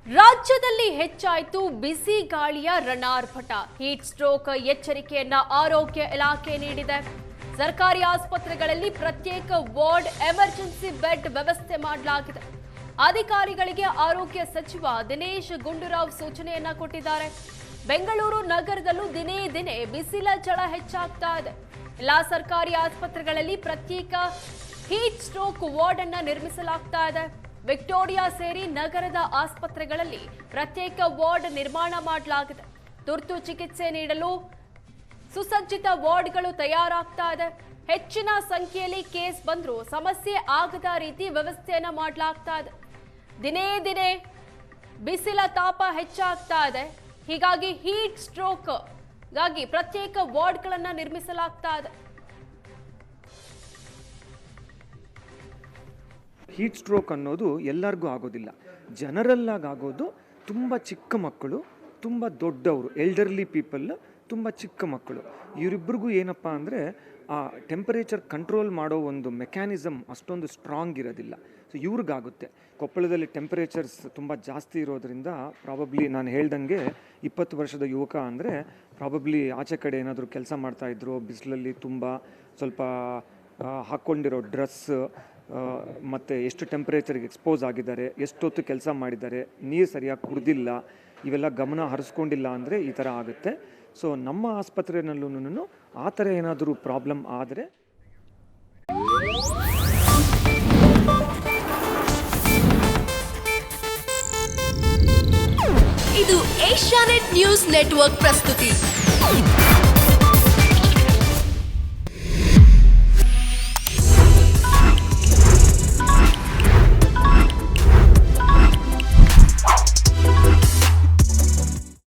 ರಾಜ್ಯದಲ್ಲಿ ಹೆಚ್ಚಾಯಿತು ಬಿಸಿ ಗಾಳಿಯ ರಣಾರ್ಭಟ. ಹೀಟ್ ಸ್ಟ್ರೋಕ್ ಎಚ್ಚರಿಕೆಯನ್ನ ಆರೋಗ್ಯ ಇಲಾಖೆ ನೀಡಿದೆ. ಸರ್ಕಾರಿ ಆಸ್ಪತ್ರೆಗಳಲ್ಲಿ ಪ್ರತ್ಯೇಕ ವಾರ್ಡ್, ಎಮರ್ಜೆನ್ಸಿ ಬೆಡ್ ವ್ಯವಸ್ಥೆ ಮಾಡಲಾಗಿದೆ. ಅಧಿಕಾರಿಗಳಿಗೆ ಆರೋಗ್ಯ ಸಚಿವ ದಿನೇಶ್ ಗುಂಡೂರಾವ್ ಸೂಚನೆಯನ್ನ ಕೊಟ್ಟಿದ್ದಾರೆ. ಬೆಂಗಳೂರು ನಗರದಲ್ಲೂ ದಿನೇ ದಿನೇ ಬಿಸಿಲ ಝಳ ಹೆಚ್ಚಾಗ್ತಾ ಇದೆ. ಎಲ್ಲಾ ಸರ್ಕಾರಿ ಆಸ್ಪತ್ರೆಗಳಲ್ಲಿ ಪ್ರತ್ಯೇಕ ಹೀಟ್ ಸ್ಟ್ರೋಕ್ ವಾರ್ಡ್ ಅನ್ನ ನಿರ್ಮಿಸಲಾಗ್ತಾ ಇದೆ. ವಿಕ್ಟೋರಿಯಾ ಸೇರಿ ನಗರದ ಆಸ್ಪತ್ರೆಗಳಲ್ಲಿ ಪ್ರತ್ಯೇಕ ವಾರ್ಡ್ ನಿರ್ಮಾಣ ಮಾಡಲಾಗಿದೆ. ತುರ್ತು ಚಿಕಿತ್ಸೆ ನೀಡಲು ಸುಸಜ್ಜಿತ ವಾರ್ಡ್ಗಳು ತಯಾರಾಗ್ತಾ ಇದೆ. ಹೆಚ್ಚಿನ ಸಂಖ್ಯೆಯಲ್ಲಿ ಕೇಸ್ ಬಂದರೂ ಸಮಸ್ಯೆ ಆಗದ ರೀತಿ ವ್ಯವಸ್ಥೆಯನ್ನ ಮಾಡಲಾಗ್ತಾ ಇದೆ. ದಿನೇ ದಿನೇ ಬಿಸಿಲ ತಾಪ ಹೆಚ್ಚಾಗ್ತಾ ಇದೆ. ಹೀಗಾಗಿ ಹೀಟ್ ಸ್ಟ್ರೋಕ್ ಗಾಗಿ ಪ್ರತ್ಯೇಕ ವಾರ್ಡ್ಗಳನ್ನ ನಿರ್ಮಿಸಲಾಗ್ತಾ ಇದೆ. ಹೀಟ್ ಸ್ಟ್ರೋಕ್ ಅನ್ನೋದು ಎಲ್ಲರಿಗೂ ಆಗೋದಿಲ್ಲ. ಜನರಲ್ಲಾಗಿ ಆಗೋದು ತುಂಬ ಚಿಕ್ಕ ಮಕ್ಕಳು, ತುಂಬ ದೊಡ್ಡವರು, ಎಲ್ಡರ್ಲಿ ಪೀಪಲ್, ತುಂಬ ಚಿಕ್ಕ ಮಕ್ಕಳು. ಇವರಿಬ್ಬರಿಗೂ ಏನಪ್ಪ ಅಂದರೆ ಆ ಟೆಂಪರೇಚರ್ ಕಂಟ್ರೋಲ್ ಮಾಡೋ ಒಂದು ಮೆಕ್ಯಾನಿಸಮ್ ಅಷ್ಟೊಂದು ಸ್ಟ್ರಾಂಗ್ ಇರೋದಿಲ್ಲ. ಸೊ ಇವ್ರಿಗಾಗುತ್ತೆ. ಕೊಪ್ಪಳದಲ್ಲಿ ಟೆಂಪರೇಚರ್ಸ್ ತುಂಬ ಜಾಸ್ತಿ ಇರೋದ್ರಿಂದ ಪ್ರಾಬಬ್ಲಿ ನಾನು ಹೇಳ್ದಂಗೆ 20 ವರ್ಷದ ಯುವಕ ಅಂದರೆ ಪ್ರಾಬಬ್ಲಿ ಆಚೆ ಕಡೆ ಏನಾದರೂ ಕೆಲಸ ಮಾಡ್ತಾಯಿದ್ರು, ಬಿಸಿಲಲ್ಲಿ ತುಂಬ ಸ್ವಲ್ಪ ಹಾಕ್ಕೊಂಡಿರೋ ಡ್ರೆಸ್ ಮತ್ತು ಎಷ್ಟು ಟೆಂಪ್ರೇಚರ್ಗೆ ಎಕ್ಸ್ಪೋಸ್ ಆಗಿದ್ದಾರೆ, ಎಷ್ಟೊತ್ತು ಕೆಲಸ ಮಾಡಿದ್ದಾರೆ, ನೀರು ಸರಿಯಾಗಿ ಕುಡಿದಿಲ್ಲ, ಇವೆಲ್ಲ ಗಮನ ಹರಿಸ್ಕೊಂಡಿಲ್ಲ ಅಂದರೆ ಈ ಥರ ಆಗುತ್ತೆ. ಸೊ ನಮ್ಮ ಆಸ್ಪತ್ರೆಯಲ್ಲೂ ಆ ಥರ ಏನಾದರೂ ಪ್ರಾಬ್ಲಮ್ ಆದರೆ ಇದು ಏಷ್ಯಾನೆಟ್ ನ್ಯೂಸ್ ನೆಟ್ವರ್ಕ್ ಪ್ರಸ್ತುತಿ.